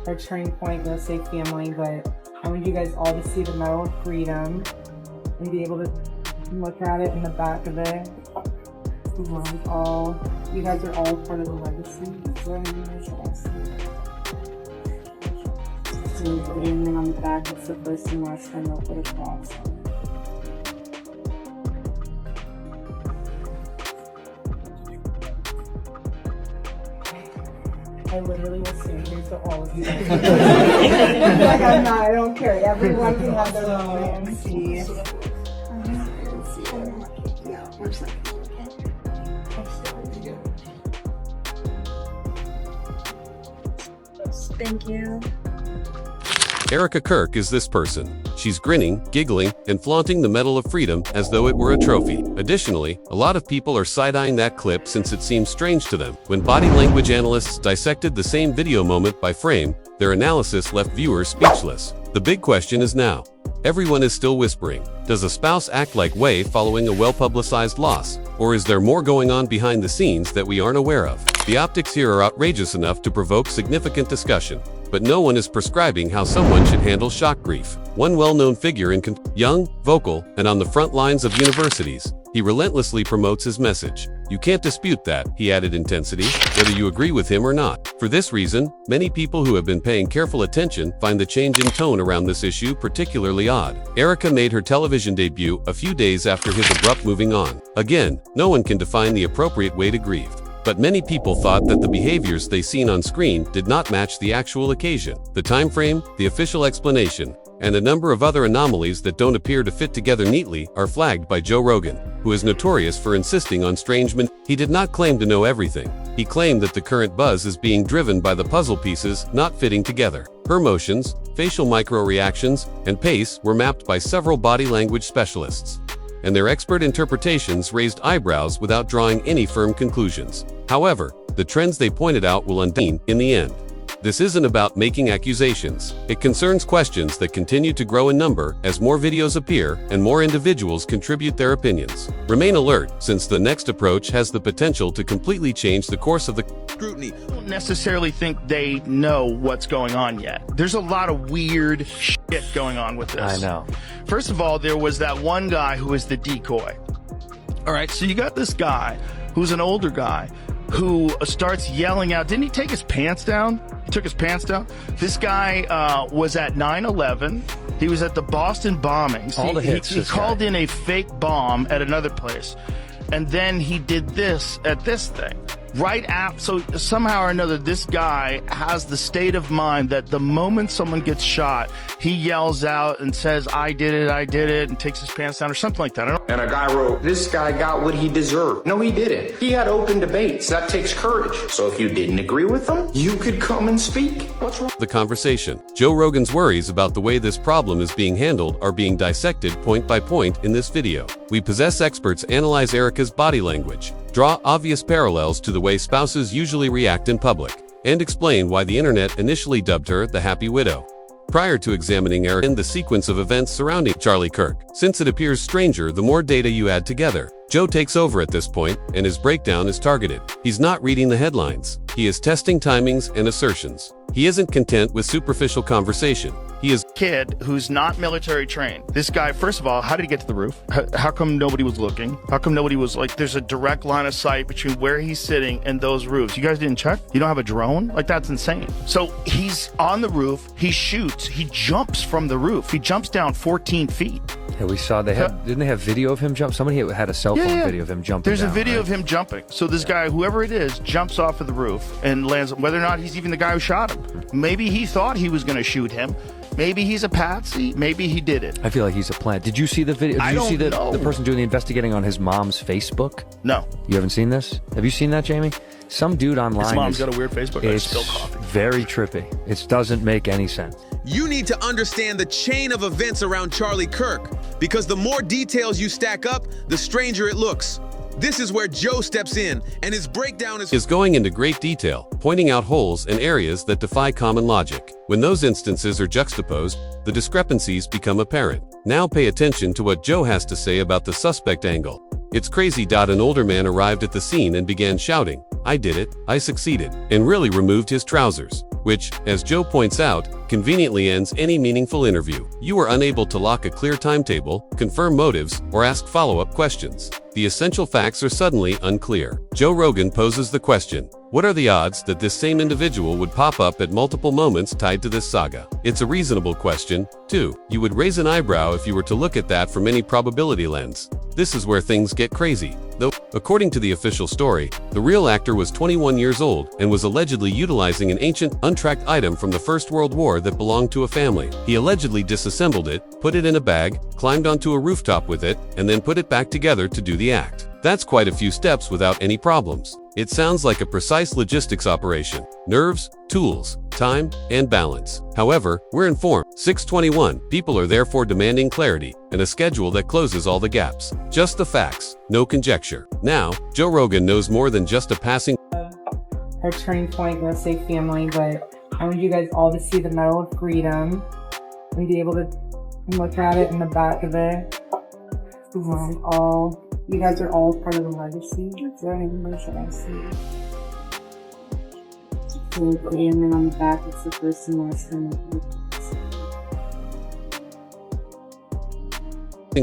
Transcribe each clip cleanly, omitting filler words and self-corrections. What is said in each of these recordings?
our turning point, let's say family, but I want you guys all to see the Medal of Freedom and be able to look at it in the back of it. You guys are all part of the legacy. So and then on the back, it's the first and last time they'll put across. I literally will stand here so all of you guys. Like I'm not, I don't care. Everyone can have their moment and see. Thank you. Erika Kirk is this person. She's grinning, giggling, and flaunting the Medal of Freedom as though it were a trophy. Additionally, a lot of people are side-eyeing that clip since it seems strange to them. When body language analysts dissected the same video moment by frame, their analysis left viewers speechless. The big question is now. Everyone is still whispering. Does a spouse act like way following a well-publicized loss? Or is there more going on behind the scenes that we aren't aware of? The optics here are outrageous enough to provoke significant discussion. But no one is prescribing how someone should handle shock grief. One well-known figure in young, vocal, and on the front lines of universities, he relentlessly promotes his message. You can't dispute that, he added intensity, whether you agree with him or not. For this reason, many people who have been paying careful attention find the change in tone around this issue particularly odd. Erika made her television debut a few days after his abrupt moving on. Again, no one can define the appropriate way to grieve. But many people thought that the behaviors they seen on screen did not match the actual occasion. The time frame, the official explanation, and a number of other anomalies that don't appear to fit together neatly are flagged by Joe Rogan, who is notorious for insisting on strange. He did not claim to know everything. He claimed that the current buzz is being driven by the puzzle pieces not fitting together. Her motions, facial micro-reactions, and pace were mapped by several body language specialists, and their expert interpretations raised eyebrows without drawing any firm conclusions. However, the trends they pointed out will undo in the end. This isn't about making accusations. It concerns questions that continue to grow in number as more videos appear and more individuals contribute their opinions. Remain alert, since the next approach has the potential to completely change the course of the scrutiny. I don't necessarily think they know what's going on yet. There's a lot of weird shit going on with this. I know. First of all, there was that one guy who was the decoy. All right, so you got this guy who's an older guy who starts yelling out. Didn't he take his pants down? He took his pants down. This guy was at 9/11. He was at the Boston bombings. All the hits. He called in a fake bomb at another place. And then he did this at this thing. Right after, so somehow or another, this guy has the state of mind that the moment someone gets shot, he yells out and says, I did it, and takes his pants down or something like that. I don't know. And a guy wrote, this guy got what he deserved. No, he didn't. He had open debates. That takes courage. So if you didn't agree with him, you could come and speak. What's wrong? The conversation. Joe Rogan's worries about the way this problem is being handled are being dissected point by point in this video. We possess experts analyze Erika's body language, draw obvious parallels to the way spouses usually react in public, and explain why the internet initially dubbed her the Happy Widow. Prior to examining Erika and the sequence of events surrounding Charlie Kirk, since it appears stranger the more data you add together, Joe takes over at this point, and his breakdown is targeted. He's not reading the headlines. He is testing timings and assertions. He isn't content with superficial conversation. He is kid who's not military trained. This guy, first of all, how did he get to the roof? How come nobody was looking? How come nobody was like, there's a direct line of sight between where he's sitting and those roofs. You guys didn't check? You don't have a drone? Like, that's insane. So he's on the roof, he shoots, he jumps from the roof. He jumps down 14 feet. Yeah, we saw didn't they have video of him jump? Somebody had a cell phone video of him jumping. There's down, a video right? of him jumping. So this guy, whoever it is, jumps off of the roof and lands, whether or not he's even the guy who shot him. Maybe he thought he was going to shoot him. Maybe he's a patsy. Maybe he did it. I feel like he's a plant. Did you see the video? Did you see the person doing the investigating on his mom's Facebook? No. You haven't seen this? Have you seen that, Jamie? Some dude online. His mom's got a weird Facebook. It's still coffee. Very trippy. It doesn't make any sense. You need to understand the chain of events around Charlie Kirk, because the more details you stack up, the stranger it looks. This is where Joe steps in, and his breakdown is going into great detail, pointing out holes and areas that defy common logic. When those instances are juxtaposed, the discrepancies become apparent. Now pay attention to what Joe has to say about the suspect angle. It's crazy. An older man arrived at the scene and began shouting, I did it, I succeeded, and really removed his trousers. which, as Joe points out, conveniently ends any meaningful interview. You are unable to lock a clear timetable, confirm motives, or ask follow-up questions. The essential facts are suddenly unclear. Joe Rogan poses the question, what are the odds that this same individual would pop up at multiple moments tied to this saga? It's a reasonable question, too. You would raise an eyebrow if you were to look at that from any probability lens. This is where things get crazy. Though, according to the official story, the real actor was 21 years old and was allegedly utilizing an ancient, untracked item from the First World War that belonged to a family. He allegedly disassembled it, put it in a bag, climbed onto a rooftop with it, and then put it back together to do the act. That's quite a few steps without any problems. It sounds like a precise logistics operation. Nerves, tools, time, and balance. However, we're informed. 621, people are therefore demanding clarity and a schedule that closes all the gaps. Just the facts, no conjecture. Now, Joe Rogan knows more than just a passing. Our turning point, let's say family, but I want you guys all to see the Medal of Freedom and be able to look at it in the back of it. This is all. You guys are all part of the legacy. Where should I see? And then on the back, it's the first and last name.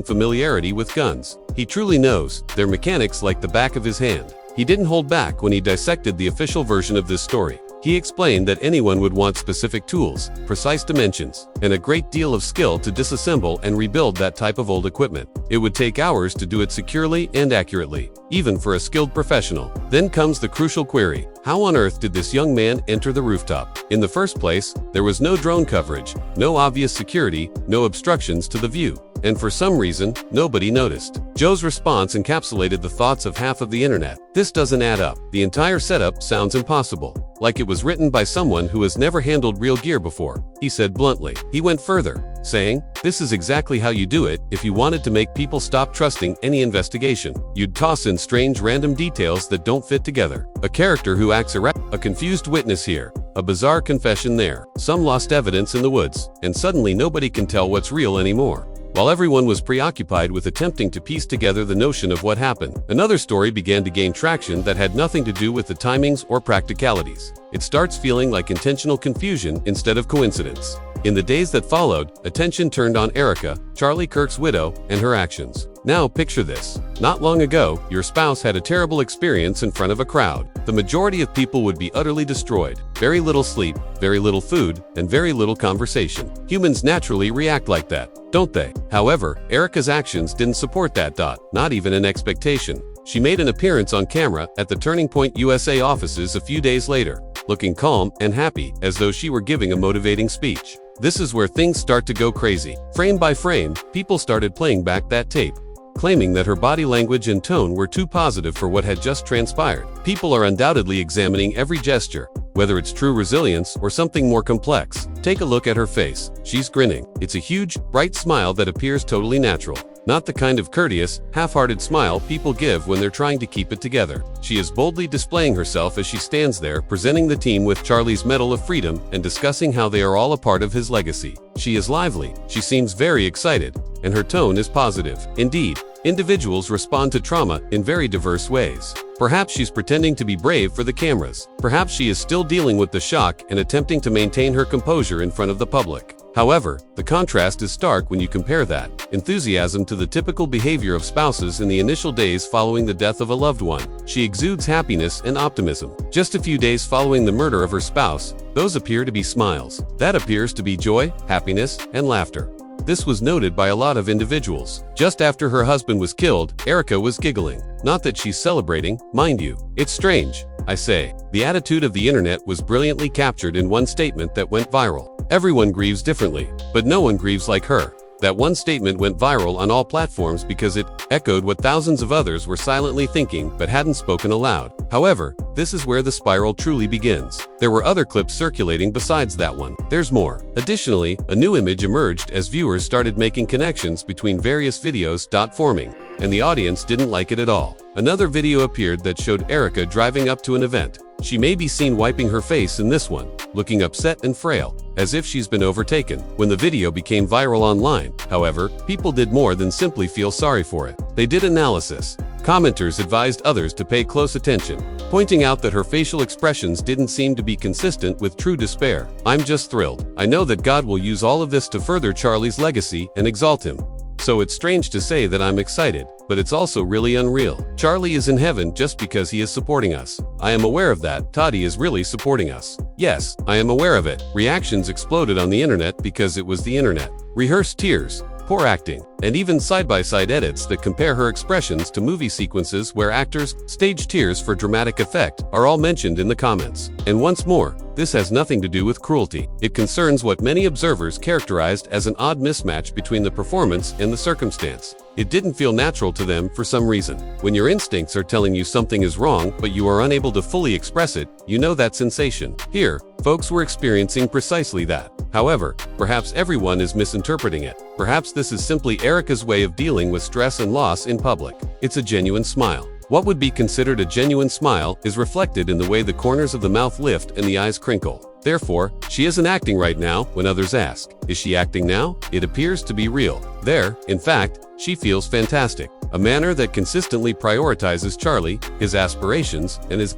Familiarity with guns. He truly knows their mechanics like the back of his hand. He didn't hold back when he dissected the official version of this story. He explained that anyone would want specific tools, precise dimensions, and a great deal of skill to disassemble and rebuild that type of old equipment. It would take hours to do it securely and accurately, even for a skilled professional. Then comes the crucial query. How on earth did this young man enter the rooftop? In the first place, there was no drone coverage, no obvious security, no obstructions to the view. And for some reason, nobody noticed. Joe's response encapsulated the thoughts of half of the internet. This doesn't add up. The entire setup sounds impossible. Like it was written by someone who has never handled real gear before, he said bluntly. He went further, saying, this is exactly how you do it if you wanted to make people stop trusting any investigation. You'd toss in strange random details that don't fit together. A character who acts a confused witness here, a bizarre confession there, some lost evidence in the woods, and suddenly nobody can tell what's real anymore. While everyone was preoccupied with attempting to piece together the notion of what happened, another story began to gain traction that had nothing to do with the timings or practicalities. It starts feeling like intentional confusion instead of coincidence. In the days that followed, attention turned on Erika, Charlie Kirk's widow, and her actions. Now picture this. Not long ago, your spouse had a terrible experience in front of a crowd. The majority of people would be utterly destroyed. Very little sleep, very little food, and very little conversation. Humans naturally react like that, don't they? However, Erika's actions didn't support that. Not even an expectation. She made an appearance on camera at the Turning Point USA offices a few days later, looking calm and happy, as though she were giving a motivating speech. This is where things start to go crazy. Frame by frame, people started playing back that tape, claiming that her body language and tone were too positive for what had just transpired. People are undoubtedly examining every gesture, whether it's true resilience or something more complex. Take a look at her face. She's grinning. It's a huge, bright smile that appears totally natural. Not the kind of courteous, half-hearted smile people give when they're trying to keep it together. She is boldly displaying herself as she stands there, presenting the team with Charlie's Medal of Freedom and discussing how they are all a part of his legacy. She is lively, she seems very excited, and her tone is positive. Indeed, individuals respond to trauma in very diverse ways. Perhaps she's pretending to be brave for the cameras. Perhaps she is still dealing with the shock and attempting to maintain her composure in front of the public. However, the contrast is stark when you compare that enthusiasm to the typical behavior of spouses in the initial days following the death of a loved one. She exudes happiness and optimism. Just a few days following the murder of her spouse, those appear to be smiles. That appears to be joy, happiness, and laughter. This was noted by a lot of individuals. Just after her husband was killed, Erika was giggling. Not that she's celebrating, mind you. It's strange, I say. The attitude of the internet was brilliantly captured in one statement that went viral. Everyone grieves differently, but no one grieves like her. That one statement went viral on all platforms because it echoed what thousands of others were silently thinking but hadn't spoken aloud. However, this is where the spiral truly begins. There were other clips circulating besides that one. There's more. Additionally, a new image emerged as viewers started making connections between various videos. Forming, and the audience didn't like it at all. Another video appeared that showed Erika driving up to an event. She may be seen wiping her face in this one, looking upset and frail, as if she's been overtaken. When the video became viral online, however, people did more than simply feel sorry for it. They did analysis. Commenters advised others to pay close attention, pointing out that her facial expressions didn't seem to be consistent with true despair. I'm just thrilled. I know that God will use all of this to further Charlie's legacy and exalt him. So it's strange to say that I'm excited, but it's also really unreal. Charlie is in heaven just because he is supporting us. I am aware of that. Toddy is really supporting us. Yes, I am aware of it. Reactions exploded on the internet because it was the internet. Rehearsed tears, poor acting, and even side-by-side edits that compare her expressions to movie sequences where actors stage tears for dramatic effect are all mentioned in the comments. And once more, this has nothing to do with cruelty. It concerns what many observers characterized as an odd mismatch between the performance and the circumstance. It didn't feel natural to them for some reason. When your instincts are telling you something is wrong but you are unable to fully express it, you know that sensation. Here, folks were experiencing precisely that. However, perhaps everyone is misinterpreting it. Perhaps this is simply Erika's way of dealing with stress and loss in public. It's a genuine smile. What would be considered a genuine smile is reflected in the way the corners of the mouth lift and the eyes crinkle. Therefore, she isn't acting right now when others ask, is she acting now? It appears to be real. There, in fact, she feels fantastic. A manner that consistently prioritizes Charlie, his aspirations, and his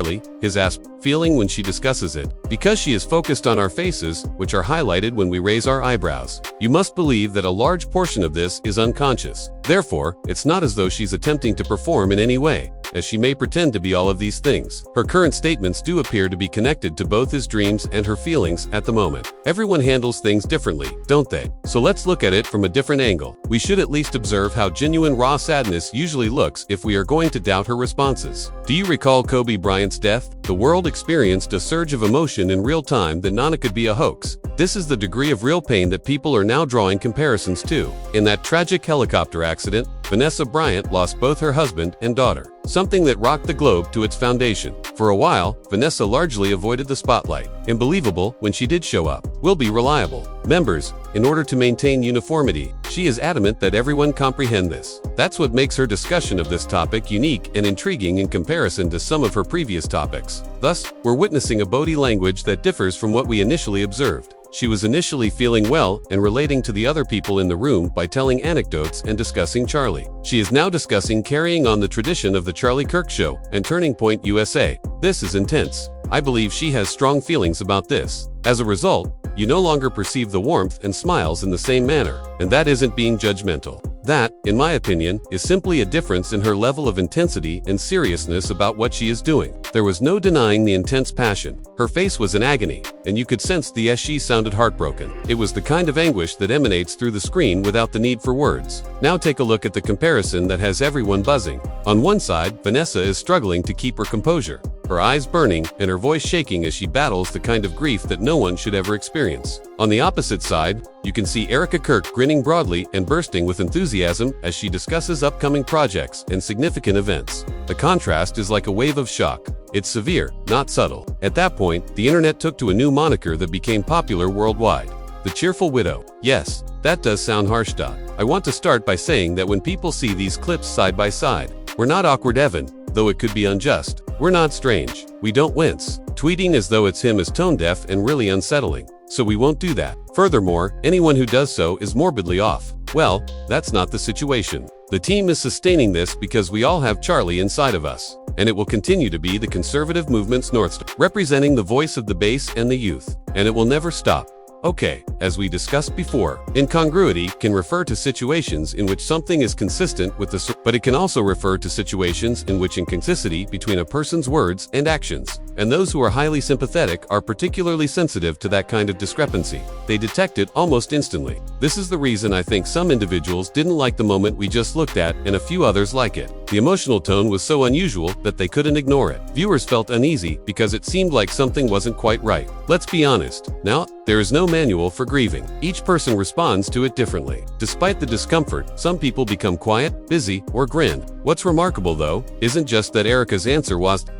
feeling when she discusses it. Because she is focused on our faces, which are highlighted when we raise our eyebrows. You must believe that a large portion of this is unconscious. Therefore, it's not as though she's attempting to perform in any way, as she may pretend to be all of these things. Her current statements do appear to be connected to both his dreams and her feelings at the moment. Everyone handles things differently, don't they? So let's look at it from a different angle. We should at least observe how genuine raw sadness usually looks if we are going to doubt her responses. Do you recall Kobe Bryant's death? The world experienced a surge of emotion in real time that none could be a hoax. This is the degree of real pain that people are now drawing comparisons to. In that tragic helicopter accident, Vanessa Bryant lost both her husband and daughter, something that rocked the globe to its foundation. For a while, Vanessa largely avoided the spotlight. Unbelievable, when she did show up, will be reliable. Members, in order to maintain uniformity, she is adamant that everyone comprehend this. That's what makes her discussion of this topic unique and intriguing in comparison to some of her previous topics. Thus, we're witnessing a body language that differs from what we initially observed. She was initially feeling well and relating to the other people in the room by telling anecdotes and discussing Charlie. She is now discussing carrying on the tradition of the Charlie Kirk Show and Turning Point USA. This is intense. I believe she has strong feelings about this. As a result, you no longer perceive the warmth and smiles in the same manner, and that isn't being judgmental. That, in my opinion, is simply a difference in her level of intensity and seriousness about what she is doing. There was no denying the intense passion. Her face was in agony, and you could sense she sounded heartbroken. It was the kind of anguish that emanates through the screen without the need for words. Now take a look at the comparison that has everyone buzzing. On one side, Vanessa is struggling to keep her composure, her eyes burning and her voice shaking as she battles the kind of grief that no one should ever experience. On the opposite side, you can see Erika Kirk grinning broadly and bursting with enthusiasm as she discusses upcoming projects and significant events. The contrast is like a wave of shock. It's severe, not subtle. At that point, the internet took to a new moniker that became popular worldwide: the cheerful widow. Yes, that does sound harsh. I want to start by saying that when people see these clips side by side, we're not awkward, Evan, though it could be unjust. We're not strange. We don't wince. Tweeting as though it's him is tone deaf and really unsettling. So we won't do that. Furthermore, anyone who does so is morbidly off. Well, that's not the situation. The team is sustaining this because we all have Charlie inside of us, and it will continue to be the conservative movement's North Star, representing the voice of the base and the youth, and it will never stop. Okay, as we discussed before, incongruity can refer to situations in which something is consistent with but it can also refer to situations in which inconsistency between a person's words and actions. And those who are highly sympathetic are particularly sensitive to that kind of discrepancy. They detect it almost instantly. This is the reason I think some individuals didn't like the moment we just looked at, and a few others like it. The emotional tone was so unusual that they couldn't ignore it. Viewers felt uneasy because it seemed like something wasn't quite right. Let's be honest. Now, there is no manual for grieving. Each person responds to it differently. Despite the discomfort, some people become quiet, busy, or grin. What's remarkable, though, isn't just that Erika's answer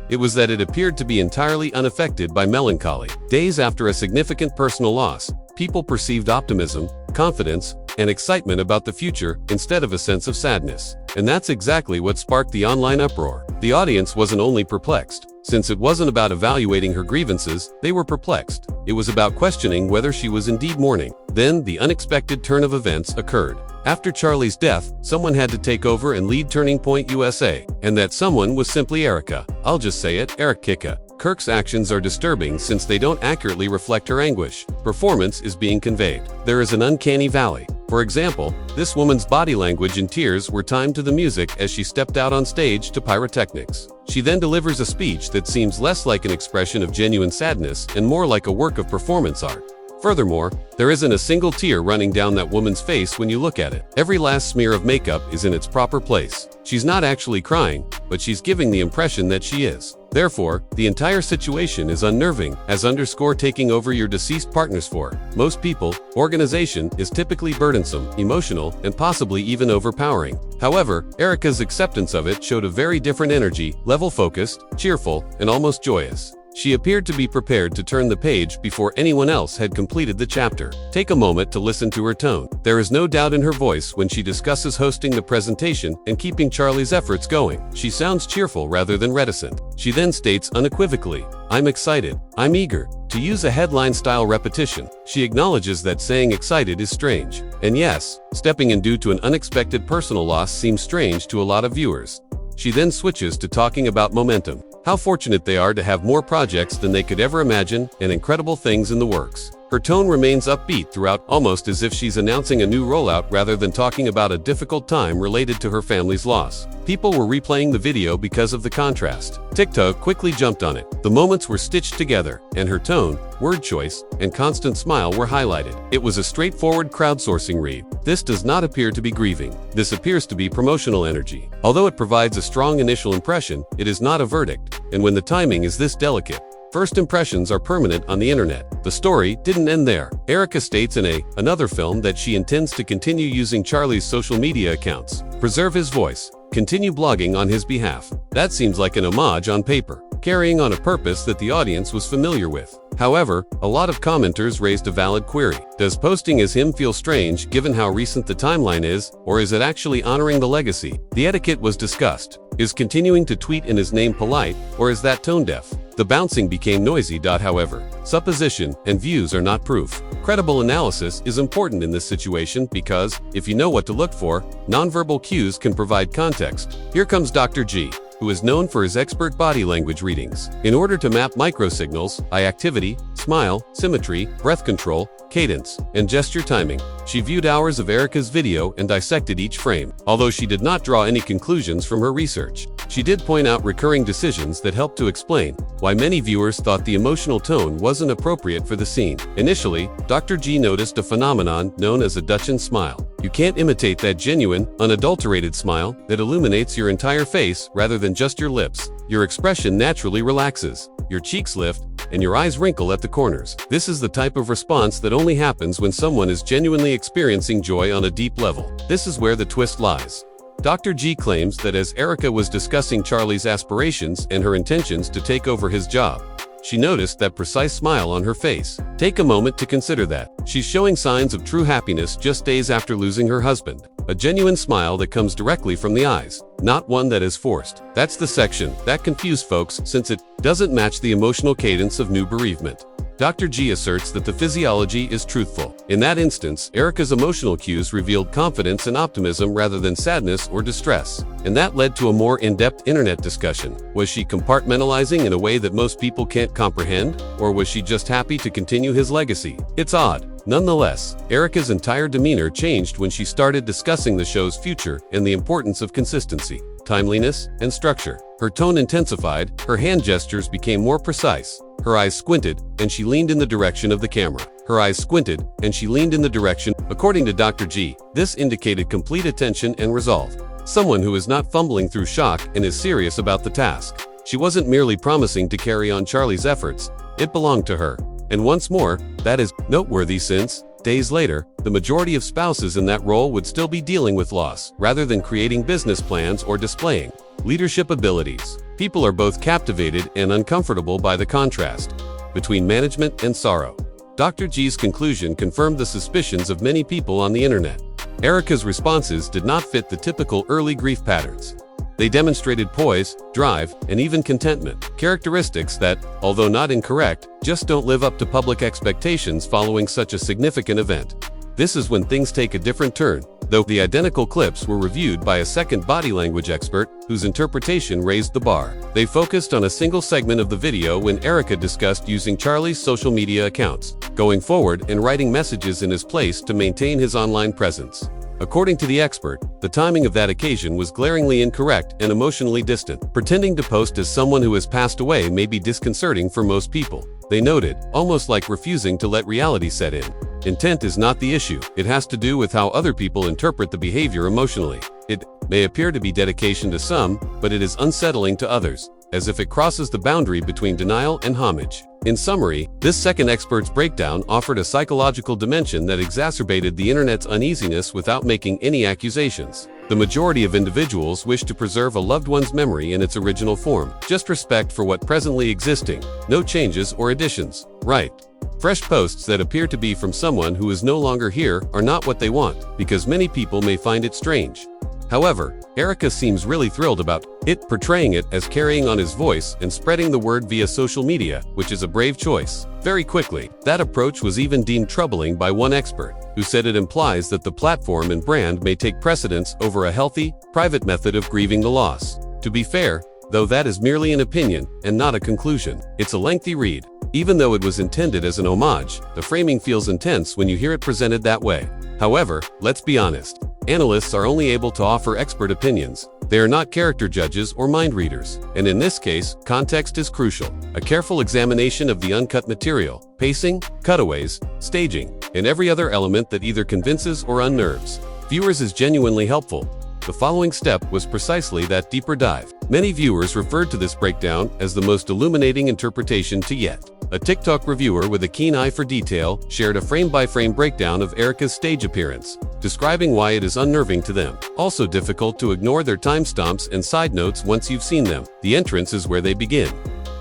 it was that it appeared to be entirely unaffected by melancholy. Days after a significant personal loss, people perceived optimism, confidence, and excitement about the future instead of a sense of sadness. And that's exactly what sparked the online uproar. The audience wasn't only perplexed. Since it wasn't about evaluating her grievances, they were perplexed. It was about questioning whether she was indeed mourning. Then, the unexpected turn of events occurred. After Charlie's death, someone had to take over and lead Turning Point USA, and that someone was simply Erika. I'll just say it, Erika Kirk's actions are disturbing since they don't accurately reflect her anguish. Performance is being conveyed. There is an uncanny valley. For example, this woman's body language and tears were timed to the music as she stepped out on stage to pyrotechnics. She then delivers a speech that seems less like an expression of genuine sadness and more like a work of performance art. Furthermore, there isn't a single tear running down that woman's face when you look at it. Every last smear of makeup is in its proper place. She's not actually crying, but she's giving the impression that she is. Therefore, the entire situation is unnerving, as underscore taking over your deceased partner's for most people, organization is typically burdensome, emotional, and possibly even overpowering. However, Erika's acceptance of it showed a very different energy, level-focused, cheerful, and almost joyous. She appeared to be prepared to turn the page before anyone else had completed the chapter. Take a moment to listen to her tone. There is no doubt in her voice when she discusses hosting the presentation and keeping Charlie's efforts going. She sounds cheerful rather than reticent. She then states unequivocally, "I'm excited. I'm eager." To use a headline-style repetition, she acknowledges that saying excited is strange. And yes, stepping in due to an unexpected personal loss seems strange to a lot of viewers. She then switches to talking about momentum. How fortunate they are to have more projects than they could ever imagine and incredible things in the works. Her tone remains upbeat throughout, almost as if she's announcing a new rollout rather than talking about a difficult time related to her family's loss. People were replaying the video because of the contrast. TikTok quickly jumped on it. The moments were stitched together, and her tone, word choice, and constant smile were highlighted. It was a straightforward crowdsourcing read. This does not appear to be grieving. This appears to be promotional energy. Although it provides a strong initial impression, it is not a verdict. And when the timing is this delicate, first impressions are permanent on the internet. The story didn't end there. Erika states in another film that she intends to continue using Charlie's social media accounts, preserve his voice, continue blogging on his behalf. That seems like an homage on paper, carrying on a purpose that the audience was familiar with. However, a lot of commenters raised a valid query. Does posting as him feel strange given how recent the timeline is, or is it actually honoring the legacy? The etiquette was discussed. Is continuing to tweet in his name polite, or is that tone deaf? The bouncing became noisy. However, supposition and views are not proof. Credible analysis is important in this situation because, if you know what to look for, nonverbal cues can provide context. Here comes Dr. G, who is known for his expert body language readings. In order to map microsignals, eye activity, smile, symmetry, breath control, cadence, and gesture timing, she viewed hours of Erika's video and dissected each frame. Although she did not draw any conclusions from her research, she did point out recurring decisions that helped to explain why many viewers thought the emotional tone wasn't appropriate for the scene. Initially, Dr. G noticed a phenomenon known as a Dutchan smile. You can't imitate that genuine, unadulterated smile that illuminates your entire face rather than just your lips. Your expression naturally relaxes, your cheeks lift, and your eyes wrinkle at the corners. This is the type of response that only happens when someone is genuinely experiencing joy on a deep level. This is where the twist lies. Dr. G claims that as Erika was discussing Charlie's aspirations and her intentions to take over his job, she noticed that precise smile on her face. Take a moment to consider that. She's showing signs of true happiness just days after losing her husband. A genuine smile that comes directly from the eyes, not one that is forced. That's the section that confused folks since it doesn't match the emotional cadence of new bereavement. Dr. G asserts that the physiology is truthful. In that instance, Erika's emotional cues revealed confidence and optimism rather than sadness or distress. And that led to a more in-depth internet discussion. Was she compartmentalizing in a way that most people can't comprehend? Or was she just happy to continue his legacy? It's odd. Nonetheless, Erika's entire demeanor changed when she started discussing the show's future and the importance of consistency, timeliness, and structure. Her tone intensified, her hand gestures became more precise. Her eyes squinted, and she leaned in the direction of the camera. Her eyes squinted, and she leaned in the direction. According to Dr. G, this indicated complete attention and resolve. Someone who is not fumbling through shock and is serious about the task. She wasn't merely promising to carry on Charlie's efforts, it belonged to her. And once more, that is noteworthy since, days later, the majority of spouses in that role would still be dealing with loss, rather than creating business plans or displaying leadership abilities. People are both captivated and uncomfortable by the contrast between management and sorrow. Dr. G's conclusion confirmed the suspicions of many people on the internet. Erika's responses did not fit the typical early grief patterns. They demonstrated poise, drive, and even contentment, characteristics that, although not incorrect, just don't live up to public expectations following such a significant event. This is when things take a different turn, though the identical clips were reviewed by a second body language expert whose interpretation raised the bar. They focused on a single segment of the video when Erika discussed using Charlie's social media accounts, going forward and writing messages in his place to maintain his online presence. According to the expert, the timing of that occasion was glaringly incorrect and emotionally distant. Pretending to post as someone who has passed away may be disconcerting for most people, they noted, almost like refusing to let reality set in. Intent is not the issue, it has to do with how other people interpret the behavior emotionally. It may appear to be dedication to some, but it is unsettling to others, as if it crosses the boundary between denial and homage. In summary, this second expert's breakdown offered a psychological dimension that exacerbated the internet's uneasiness without making any accusations. The majority of individuals wish to preserve a loved one's memory in its original form, just respect for what presently existing, no changes or additions, right? Fresh posts that appear to be from someone who is no longer here are not what they want, because many people may find it strange. However, Erika seems really thrilled about it, portraying it as carrying on his voice and spreading the word via social media, which is a brave choice. Very quickly, that approach was even deemed troubling by one expert, who said it implies that the platform and brand may take precedence over a healthy, private method of grieving the loss. To be fair, though, that is merely an opinion and not a conclusion. It's a lengthy read. Even though it was intended as an homage, the framing feels intense when you hear it presented that way. However, let's be honest. Analysts are only able to offer expert opinions. They are not character judges or mind readers. And in this case, context is crucial. A careful examination of the uncut material, pacing, cutaways, staging, and every other element that either convinces or unnerves viewers is genuinely helpful. The following step was precisely that deeper dive. Many viewers referred to this breakdown as the most illuminating interpretation to yet. A TikTok reviewer with a keen eye for detail shared a frame-by-frame breakdown of Erika's stage appearance, describing why it is unnerving to them. Also difficult to ignore their timestamps and side notes once you've seen them. The entrance is where they begin.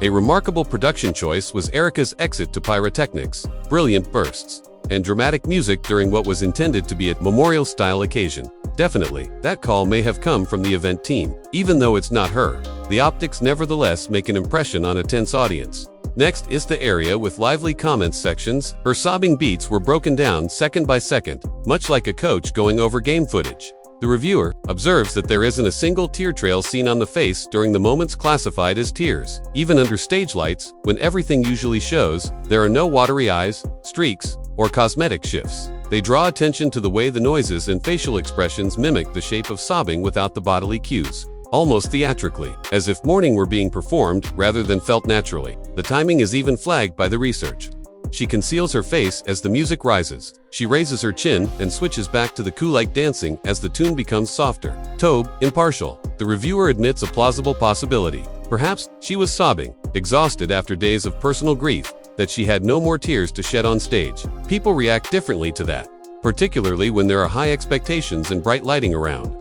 A remarkable production choice was Erika's exit to pyrotechnics, brilliant bursts, and dramatic music during what was intended to be a memorial-style occasion. Definitely, that call may have come from the event team. Even though it's not her, the optics nevertheless make an impression on a tense audience. Next is the area with lively comments sections. Her sobbing beats were broken down second by second, much like a coach going over game footage. The reviewer observes that there isn't a single tear trail seen on the face during the moments classified as tears. Even under stage lights, when everything usually shows, there are no watery eyes, streaks, or cosmetic shifts. They draw attention to the way the noises and facial expressions mimic the shape of sobbing without the bodily cues, almost theatrically, as if mourning were being performed rather than felt naturally. The timing is even flagged by the research. She conceals her face as the music rises. She raises her chin and switches back to the coo-like dancing as the tune becomes softer. Tobe, impartial. The reviewer admits a plausible possibility. Perhaps she was sobbing, exhausted after days of personal grief, that she had no more tears to shed on stage. People react differently to that, particularly when there are high expectations and bright lighting around.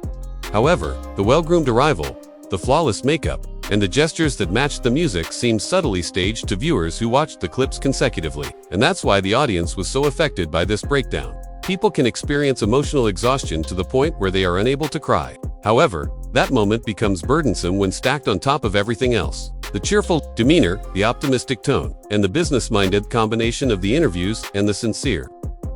However, the well-groomed arrival, the flawless makeup, and the gestures that matched the music seemed subtly staged to viewers who watched the clips consecutively, and that's why the audience was so affected by this breakdown. People can experience emotional exhaustion to the point where they are unable to cry. However, that moment becomes burdensome when stacked on top of everything else. The cheerful demeanor, the optimistic tone, and the business-minded combination of the interviews and the sincere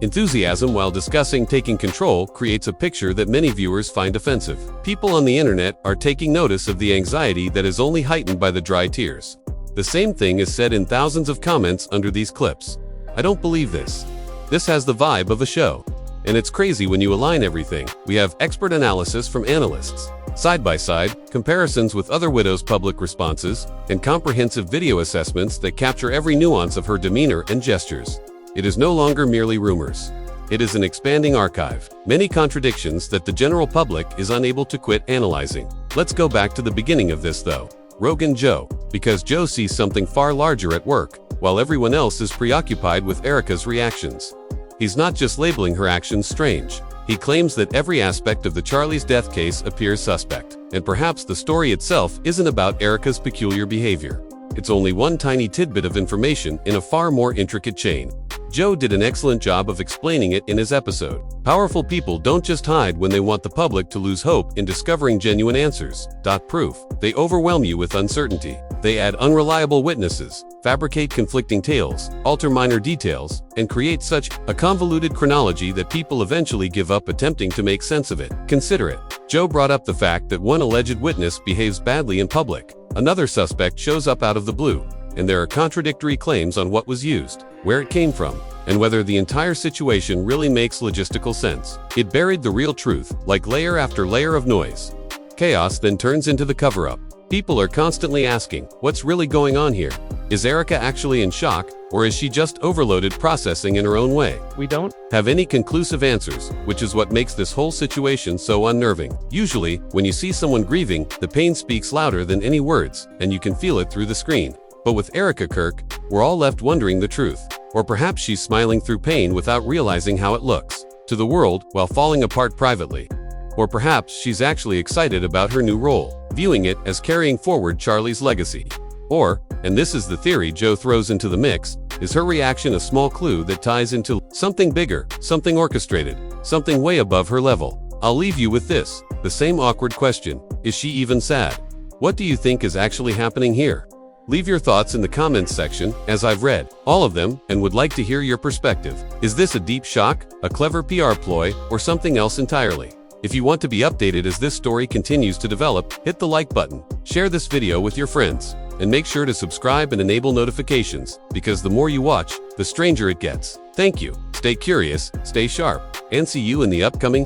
enthusiasm while discussing taking control creates a picture that many viewers find offensive. People on the internet are taking notice of the anxiety that is only heightened by the dry tears. The same thing is said in thousands of comments under these clips. I don't believe this. This has the vibe of a show. And it's crazy when you align everything. We have expert analysis from analysts, side-by-side comparisons with other widows' public responses, and comprehensive video assessments that capture every nuance of her demeanor and gestures. It is no longer merely rumors. It is an expanding archive. Many contradictions that the general public is unable to quit analyzing. Let's go back to the beginning of this though. Rogan Joe. Because Joe sees something far larger at work, while everyone else is preoccupied with Erika's reactions. He's not just labeling her actions strange. He claims that every aspect of the Charlie's death case appears suspect. And perhaps the story itself isn't about Erika's peculiar behavior. It's only one tiny tidbit of information in a far more intricate chain. Joe did an excellent job of explaining it in his episode. Powerful people don't just hide when they want the public to lose hope in discovering genuine answers. Proof. They overwhelm you with uncertainty. They add unreliable witnesses, fabricate conflicting tales, alter minor details, and create such a convoluted chronology that people eventually give up attempting to make sense of it. Consider it. Joe brought up the fact that one alleged witness behaves badly in public. Another suspect shows up out of the blue, and there are contradictory claims on what was used, where it came from, and whether the entire situation really makes logistical sense. It buried the real truth, like layer after layer of noise. Chaos then turns into the cover-up. People are constantly asking, what's really going on here? Is Erika actually in shock, or is she just overloaded processing in her own way? We don't have any conclusive answers, which is what makes this whole situation so unnerving. Usually, when you see someone grieving, the pain speaks louder than any words, and you can feel it through the screen. But with Erika Kirk, we're all left wondering the truth. Or perhaps she's smiling through pain without realizing how it looks to the world while falling apart privately. Or perhaps she's actually excited about her new role, viewing it as carrying forward Charlie's legacy. Or, and this is the theory Joe throws into the mix, is her reaction a small clue that ties into something bigger, something orchestrated, something way above her level? I'll leave you with this, the same awkward question: is she even sad? What do you think is actually happening here? Leave your thoughts in the comments section, as I've read all of them and would like to hear your perspective. Is this a deep shock, a clever PR ploy, or something else entirely? If you want to be updated as this story continues to develop, hit the like button, share this video with your friends, and make sure to subscribe and enable notifications, because the more you watch, the stranger it gets. Thank you. Stay curious, stay sharp, and see you in the upcoming